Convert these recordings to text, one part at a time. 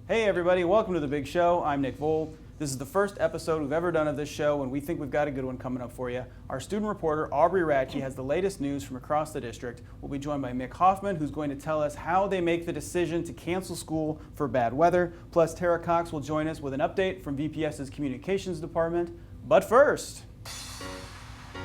Hey everybody, welcome to The Big Show. I'm Nick Vold. This is the first episode we've ever done of this show, and we think we've got a good one coming up for you. Our student reporter, Aubrey Radke, has the latest news from across the district. We'll be joined by Mick Hoffman, who's going to tell us how they make the decision to cancel school for bad weather. Plus, Tara Cox will join us with an update from VPS's communications department. But first,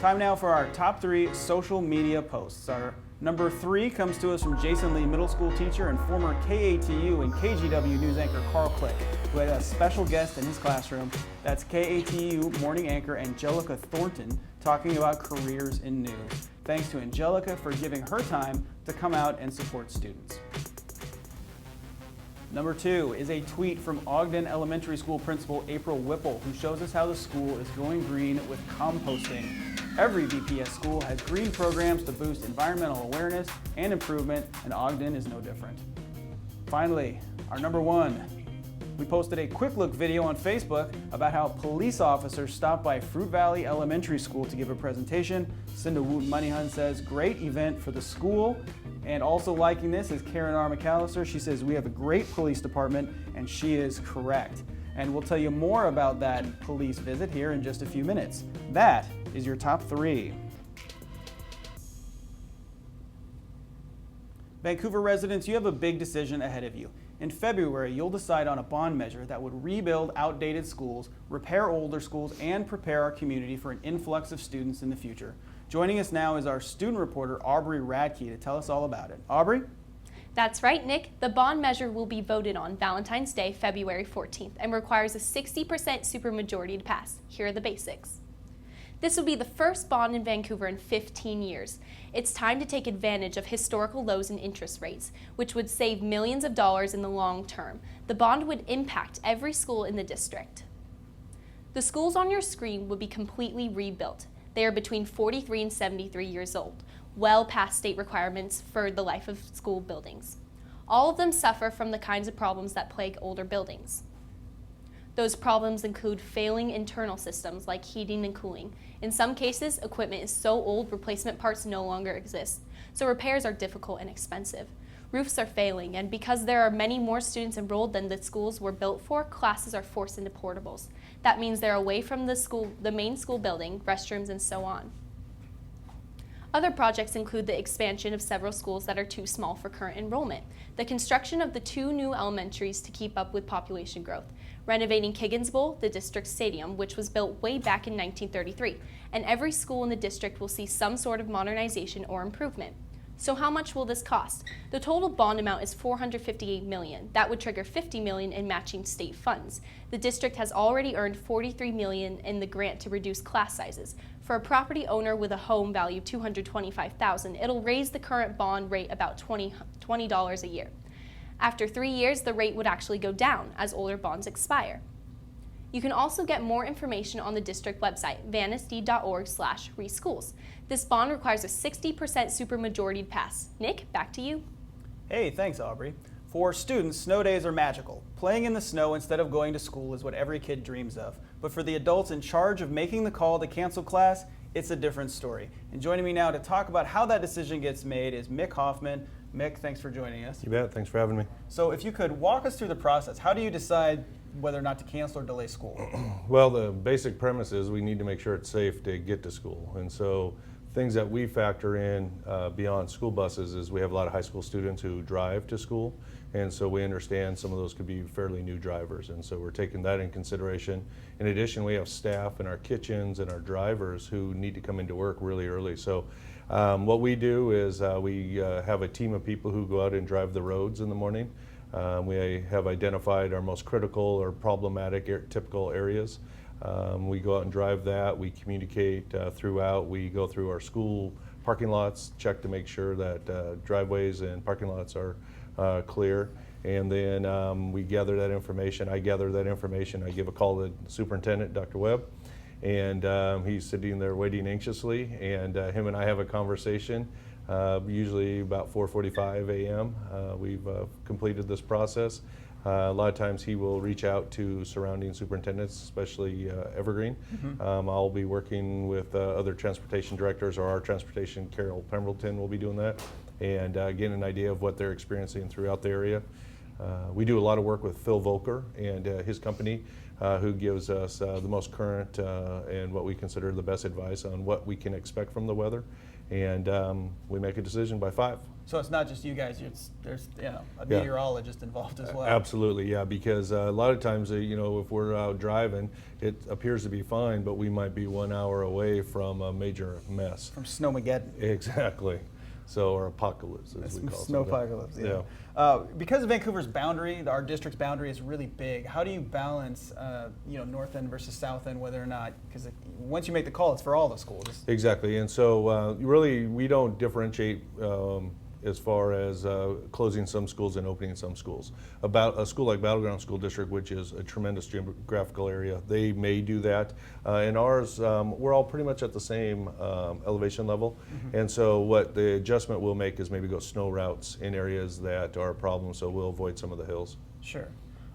time now for our top 3 social media posts. Our number 3 comes to us from Jason Lee Middle School teacher and former KATU and KGW news anchor Carl Click, who had a special guest in his classroom. That's KATU morning anchor Angelica Thornton talking about careers in news. Thanks to Angelica for giving her time to come out and support students. Number 2 is a tweet from Ogden Elementary School Principal April Whipple, who shows us how the school is going green with composting. Every VPS school has green programs to boost environmental awareness and improvement, and Ogden is no different. Finally, our number 1. We posted a quick look video on Facebook about how police officers stopped by Fruit Valley Elementary School to give a presentation. Cinda Wooten Moneyhun says, great event for the school. And also liking this is Karen R. McAllister. She says, we have a great police department, and she is correct. And we'll tell you more about that police visit here in just a few minutes. That is your top 3. Vancouver residents, you have a big decision ahead of you. In February, you'll decide on a bond measure that would rebuild outdated schools, repair older schools, and prepare our community for an influx of students in the future. Joining us now is our student reporter, Aubrey Radke, to tell us all about it. Aubrey? That's right, Nick. The bond measure will be voted on Valentine's Day, February 14th, and requires a 60% supermajority to pass. Here are the basics. This will be the first bond in Vancouver in 15 years. It's time to take advantage of historical lows in interest rates, which would save millions of dollars in the long term. The bond would impact every school in the district. The schools on your screen would be completely rebuilt. They are between 43 and 73 years old, well past state requirements for the life of school buildings. All of them suffer from the kinds of problems that plague older buildings. Those problems include failing internal systems like heating and cooling. In some cases, equipment is so old replacement parts no longer exist, so repairs are difficult and expensive. Roofs are failing, and because there are many more students enrolled than the schools were built for, classes are forced into portables. That means they're away from the main school building, restrooms, and so on. Other projects include the expansion of several schools that are too small for current enrollment, the construction of the 2 new elementaries to keep up with population growth, renovating Kiggins Bowl, the district stadium, which was built way back in 1933, and every school in the district will see some sort of modernization or improvement. So how much will this cost? The total bond amount is $458 million. That would trigger $50 million in matching state funds. The district has already earned $43 million in the grant to reduce class sizes. For a property owner with a home value of $225,000, it'll raise the current bond rate about $20 a year. After 3 years, the rate would actually go down as older bonds expire. You can also get more information on the district website, vansd.org/reschools. This bond requires a 60% supermajority to pass. Nick, back to you. Hey, thanks, Aubrey. For students, snow days are magical. Playing in the snow instead of going to school is what every kid dreams of. But for the adults in charge of making the call to cancel class, it's a different story. And joining me now to talk about how that decision gets made is Mick Hoffman. Mick, thanks for joining us. You bet. Thanks for having me. So if you could walk us through the process, how do you decide whether or not to cancel or delay school? Well, the basic premise is we need to make sure it's safe to get to school. And so things that we factor in beyond school buses is we have a lot of high school students who drive to school. And so we understand some of those could be fairly new drivers. And so we're taking that in consideration. In addition, we have staff in our kitchens and our drivers who need to come into work really early. So what we do is we have a team of people who go out and drive the roads in the morning. We have identified our most critical or problematic typical areas. We go out and drive that. We communicate throughout. We go through our school parking lots, check to make sure that driveways and parking lots are clear. And then we gather that information. I gather that information. I give a call to the superintendent, Dr. Webb, and he's sitting there waiting anxiously. And him and I have a conversation. Usually about 4:45 a.m. We've completed this process. A lot of times he will reach out to surrounding superintendents, especially Evergreen. I'll be working with other transportation directors, or our transportation, Carol Pemberton, will be doing that, and getting an idea of what they're experiencing throughout the area. We do a lot of work with Phil Volker and his company, who gives us the most current and what we consider the best advice on what we can expect from the weather. And we make a decision by 5. So it's not just you guys, there's a meteorologist involved as well. Absolutely, yeah, because a lot of times, if we're out driving, it appears to be fine, but we might be 1 hour away from a major mess. From Snowmageddon. Exactly. So, or apocalypse, as we call it. Snowpocalypse, yeah. Because Vancouver's boundary, our district's boundary is really big, how do you balance, north end versus south end, whether or not, because once you make the call, it's for all the schools. Exactly, and so really we don't differentiate as far as closing some schools and opening some schools. About a school like Battleground School District, which is a tremendous geographical area, they may do that. In ours, we're all pretty much at the same elevation level, and so what the adjustment we'll make is maybe go snow routes in areas that are a problem, so we'll avoid some of the hills. Sure.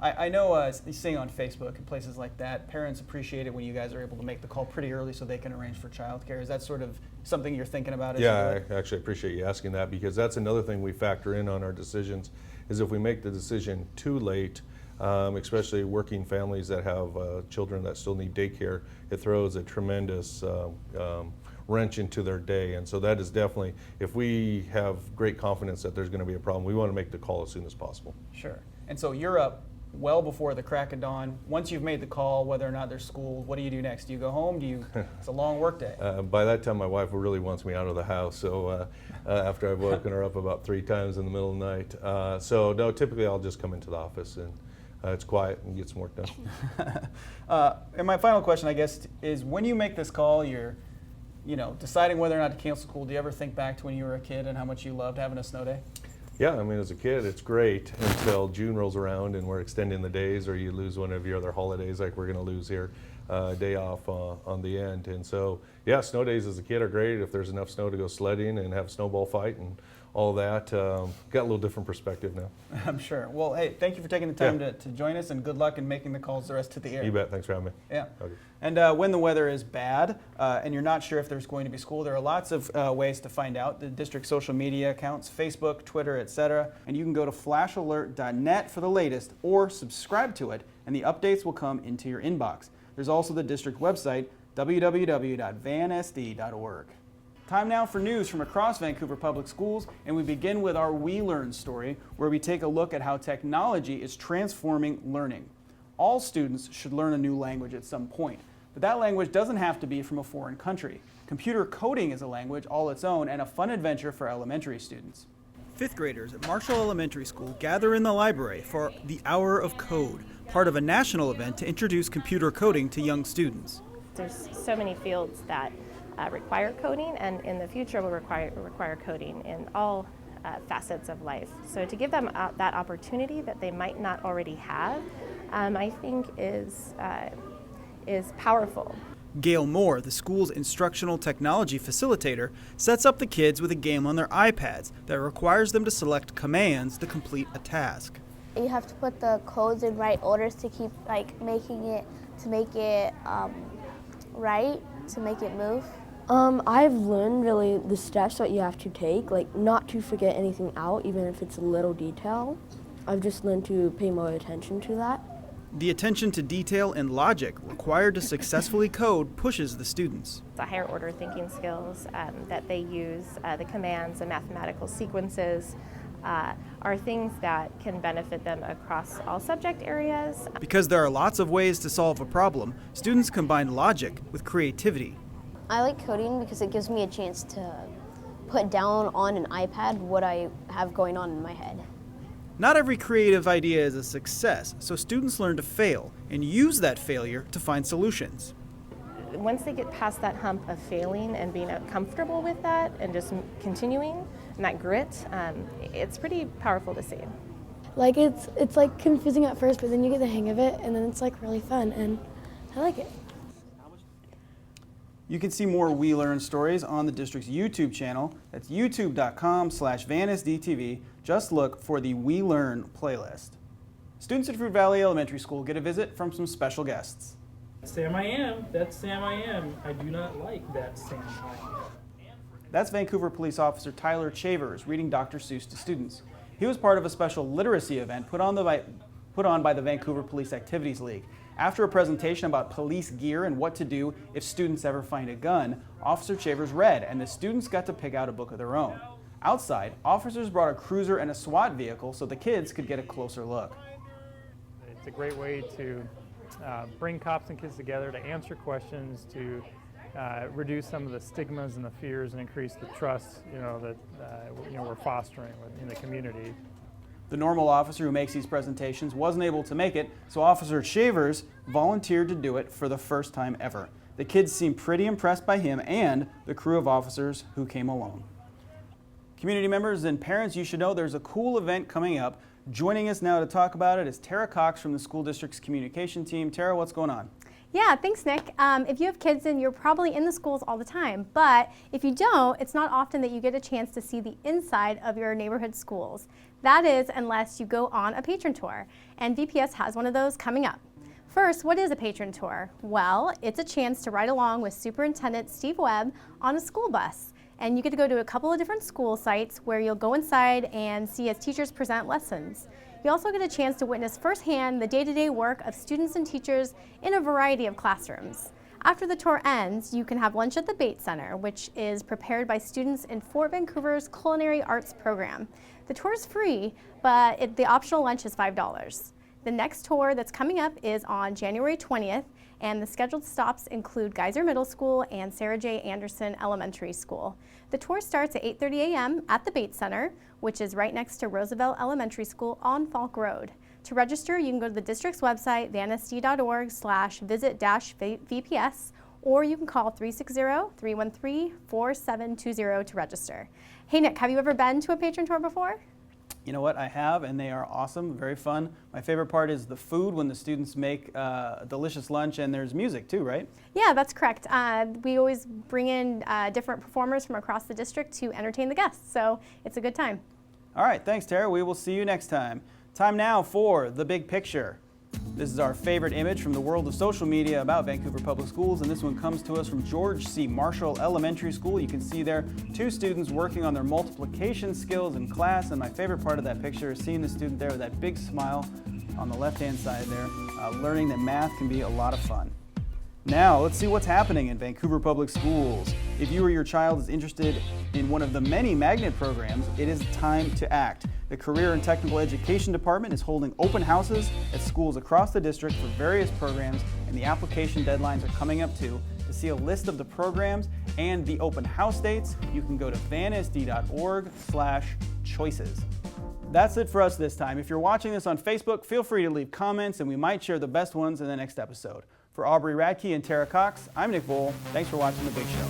I know seeing on Facebook and places like that, parents appreciate it when you guys are able to make the call pretty early so they can arrange for childcare. Is that sort of something you're thinking about? Yeah, I actually appreciate you asking that, because that's another thing we factor in on our decisions, is if we make the decision too late, especially working families that have children that still need daycare, it throws a tremendous wrench into their day. And so that is definitely, if we have great confidence that there's going to be a problem, we want to make the call as soon as possible. Sure. And so you're up well before the crack of dawn. Once you've made the call, whether or not there's school, what do you do next? Do you go home? It's a long work day. By that time, my wife really wants me out of the house. So after I've woken her up about 3 times in the middle of the night. So no, typically I'll just come into the office and it's quiet and get some work done. And my final question, I guess, is when you make this call, you're deciding whether or not to cancel school. Do you ever think back to when you were a kid and how much you loved having a snow day? Yeah, I mean, as a kid, it's great until June rolls around and we're extending the days, or you lose one of your other holidays, like we're going to lose here, day off on the end. And so, yeah, snow days as a kid are great if there's enough snow to go sledding and have a snowball fight and all that. Got a little different perspective now. I'm sure. Well, hey, thank you for taking the time to join us, and good luck in making the calls the rest of the year. You bet. Thanks for having me. Yeah. Okay. And when the weather is bad and you're not sure if there's going to be school, there are lots of ways to find out. The district social media accounts, Facebook, Twitter, etc. And you can go to flashalert.net for the latest, or subscribe to it, and the updates will come into your inbox. There's also the district website, www.vansd.org. Time now for news from across Vancouver Public Schools, and we begin with our We Learn story, where we take a look at how technology is transforming learning. All students should learn a new language at some point, but that language doesn't have to be from a foreign country. Computer coding is a language all its own and a fun adventure for elementary students. Fifth graders at Marshall Elementary School gather in the library for the Hour of Code, part of a national event to introduce computer coding to young students. There's so many fields that require coding, and in the future will require coding in all facets of life. So to give them that opportunity that they might not already have, I think is powerful. Gail Moore, the school's instructional technology facilitator, sets up the kids with a game on their iPads that requires them to select commands to complete a task. You have to put the codes in right orders to keep making it right, to make it move. I've learned really the steps that you have to take, like not to forget anything out, even if it's a little detail. I've just learned to pay more attention to that. The attention to detail and logic required to successfully code pushes the students. The higher order thinking skills that they use, the commands and mathematical sequences, are things that can benefit them across all subject areas. Because there are lots of ways to solve a problem, students combine logic with creativity. I like coding because it gives me a chance to put down on an iPad what I have going on in my head. Not every creative idea is a success, so students learn to fail and use that failure to find solutions. Once they get past that hump of failing and being comfortable with that and just continuing, and that grit, it's pretty powerful to see. Like it's like confusing at first, but then you get the hang of it, and then it's like really fun, and I like it. You can see more We Learn stories on the district's YouTube channel. That's youtube.com/VanSDTV. Just look for the We Learn playlist. Students at Fruit Valley Elementary School get a visit from some special guests. Sam I am. That's Sam I am. I do not like that Sam I am. That's Vancouver Police Officer Tyler Chavers reading Dr. Seuss to students. He was part of a special literacy event put on by the Vancouver Police Activities League. After a presentation about police gear and what to do if students ever find a gun, Officer Shavers read, and the students got to pick out a book of their own. Outside, officers brought a cruiser and a SWAT vehicle so the kids could get a closer look. It's a great way to bring cops and kids together to answer questions, to reduce some of the stigmas and the fears, and increase the trust, that we're fostering in the community. The normal officer who makes these presentations wasn't able to make it, so Officer Shavers volunteered to do it for the first time ever. The kids seemed pretty impressed by him and the crew of officers who came along. Community members and parents, you should know there's a cool event coming up. Joining us now to talk about it is Tara Cox from the school district's communication team. Tara, what's going on? Yeah, thanks, Nick. If you have kids, then you're probably in the schools all the time. But if you don't, it's not often that you get a chance to see the inside of your neighborhood schools. That is, unless you go on a patron tour. And VPS has one of those coming up. First, what is a patron tour? Well, it's a chance to ride along with Superintendent Steve Webb on a school bus. And you get to go to a couple of different school sites where you'll go inside and see as teachers present lessons. You also get a chance to witness firsthand the day-to-day work of students and teachers in a variety of classrooms. After the tour ends, you can have lunch at the Bates Center, which is prepared by students in Fort Vancouver's Culinary Arts program. The tour is free, but the optional lunch is $5. The next tour that's coming up is on January 20th, and the scheduled stops include Geyser Middle School and Sarah J. Anderson Elementary School. The tour starts at 8:30 a.m. at the Bates Center, which is right next to Roosevelt Elementary School on Falk Road. To register, you can go to the district's website, vansd.org/visit-VPS, or you can call 360-313-4720 to register. Hey Nick, have you ever been to a patron tour before? You know what, I have, and they are awesome, very fun. My favorite part is the food when the students make a delicious lunch, and there's music too, right? Yeah, that's correct. We always bring in different performers from across the district to entertain the guests, so it's a good time. All right, thanks, Tara. We will see you next time. Time now for The Big Picture. This is our favorite image from the world of social media about Vancouver Public Schools, and this one comes to us from George C. Marshall Elementary School. You can see there 2 students working on their multiplication skills in class, and my favorite part of that picture is seeing the student there with that big smile on the left-hand side there, learning that math can be a lot of fun. Now, let's see what's happening in Vancouver Public Schools. If you or your child is interested in one of the many magnet programs, it is time to act. The Career and Technical Education Department is holding open houses at schools across the district for various programs, and the application deadlines are coming up too. To see a list of the programs and the open house dates, you can go to vansd.org/choices. That's it for us this time. If you're watching this on Facebook, feel free to leave comments, and we might share the best ones in the next episode. For Aubrey Radke and Tara Cox, I'm Nick Voll. Thanks for watching The Big Show.